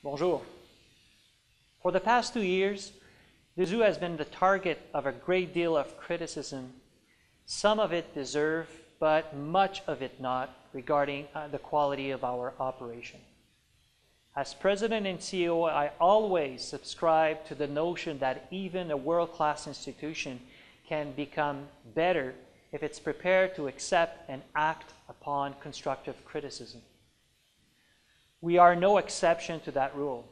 Bonjour. For the past 2 years, the zoo has been the target of a great deal of criticism, some of it deserved, but much of it not, regarding the quality of our operation. As President and CEO, I always subscribe to the notion that even a world-class institution can become better if it's prepared to accept and act upon constructive criticism. We are no exception to that rule.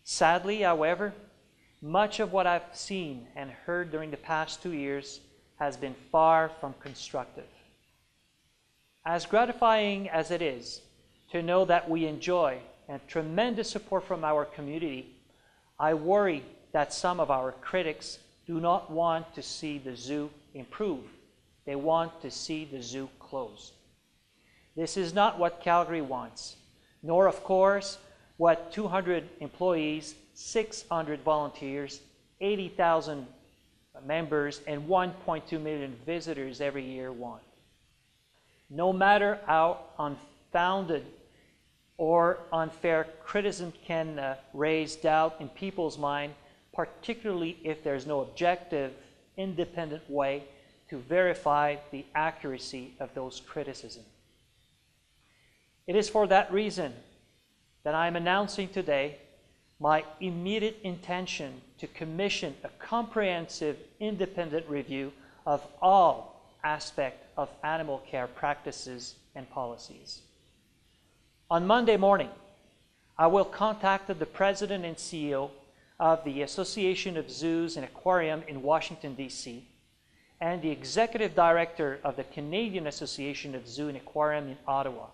Sadly, however, much of what I've seen and heard during the past 2 years has been far from constructive. As gratifying as it is to know that we enjoy and tremendous support from our community, I worry that some of our critics do not want to see the zoo improve. They want to see the zoo close. This is not what Calgary wants, nor, of course, what 200 employees, 600 volunteers, 80,000 members, and 1.2 million visitors every year want. No matter how unfounded or unfair criticism can raise doubt in people's mind, particularly if there's no objective, independent way to verify the accuracy of those criticisms. It is for that reason that I'm announcing today my immediate intention to commission a comprehensive independent review of all aspects of animal care practices and policies. On Monday morning, I will contact the President and CEO of the Association of Zoos and Aquarium in Washington, D.C., and the Executive Director of the Canadian Association of Zoo and Aquarium in Ottawa.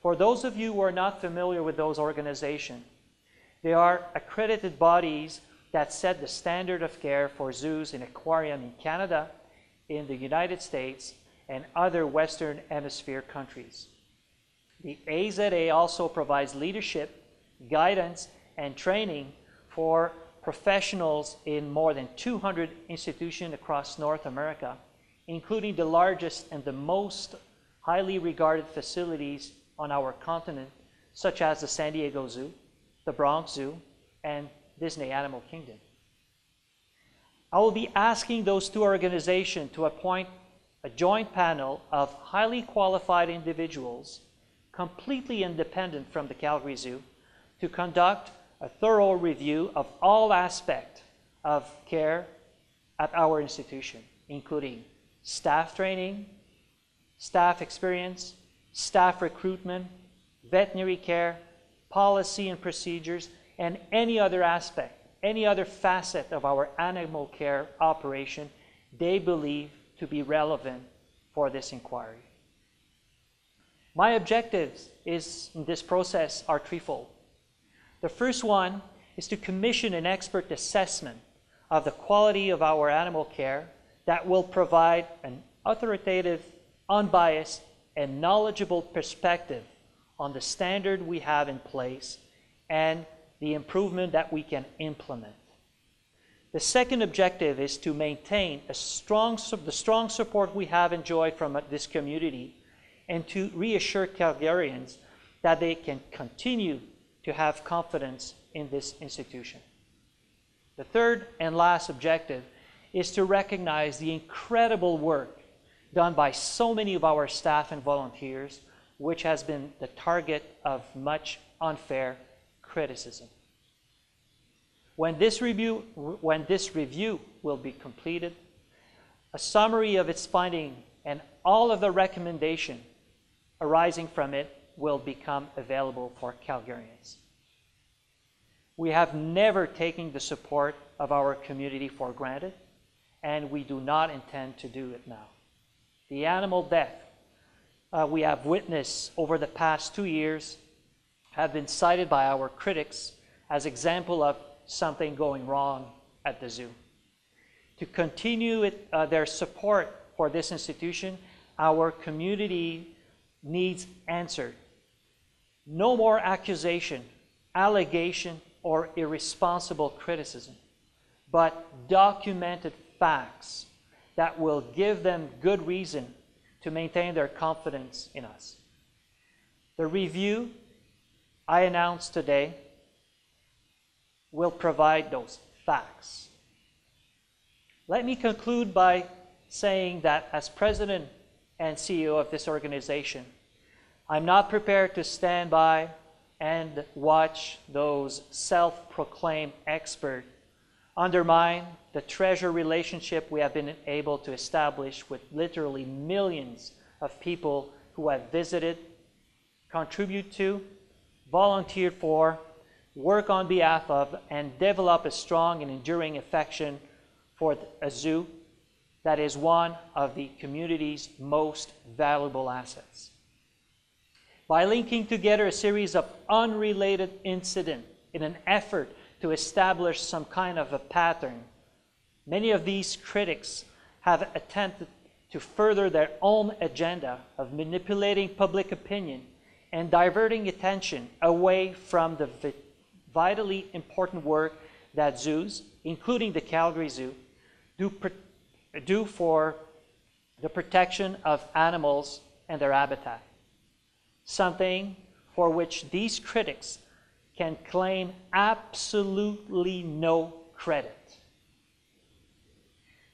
For those of you who are not familiar with those organizations, they are accredited bodies that set the standard of care for zoos and aquarium in Canada, in the United States, and other Western Hemisphere countries. The AZA also provides leadership, guidance, and training for professionals in more than 200 institutions across North America, including the largest and the most highly regarded facilities on our continent, such as the San Diego Zoo, the Bronx Zoo, and Disney Animal Kingdom. I will be asking those two organizations to appoint a joint panel of highly qualified individuals, completely independent from the Calgary Zoo, to conduct a thorough review of all aspects of care at our institution, including staff training, staff experience, staff recruitment, veterinary care, policy and procedures, and any other aspect, any other facet of our animal care operation they believe to be relevant for this inquiry. My objectives in this process are threefold. The first one is to commission an expert assessment of the quality of our animal care that will provide an authoritative, unbiased, and knowledgeable perspective on the standard we have in place and the improvement that we can implement. The second objective is to maintain the strong support we have enjoyed from this community and to reassure Calgarians that they can continue to have confidence in this institution. The third and last objective is to recognize the incredible work done by so many of our staff and volunteers, which has been the target of much unfair criticism. When this review will be completed, a summary of its findings and all of the recommendations arising from it will become available for Calgarians. We have never taken the support of our community for granted, and we do not intend to do it now. The animal death we have witnessed over the past 2 years have been cited by our critics as example of something going wrong at the zoo. To continue their support for this institution, our community needs answered. No more accusation, allegation, or irresponsible criticism, but documented facts that will give them good reason to maintain their confidence in us. The review I announce today will provide those facts. Let me conclude by saying that as president and CEO of this organization, I'm not prepared to stand by and watch those self-proclaimed experts undermine the treasure relationship we have been able to establish with literally millions of people who have visited, contribute to, volunteered for, work on behalf of, and develop a strong and enduring affection for a zoo that is one of the community's most valuable assets. By linking together a series of unrelated incidents in an effort to establish some kind of a pattern, many of these critics have attempted to further their own agenda of manipulating public opinion and diverting attention away from the vitally important work that zoos, including the Calgary Zoo, do for the protection of animals and their habitat. Something for which these critics can claim absolutely no credit.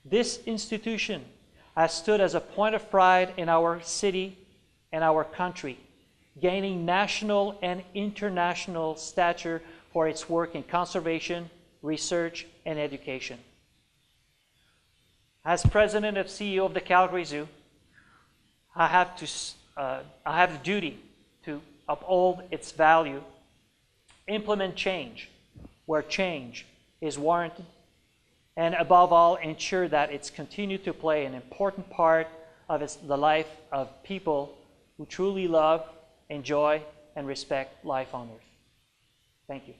This institution has stood as a point of pride in our city and our country, gaining national and international stature for its work in conservation, research, and education. As president and CEO of the Calgary Zoo, I have the duty to uphold its value, implement change where change is warranted, and above all, ensure that it's continued to play an important part of the life of people who truly love, enjoy, and respect life on Earth. Thank you.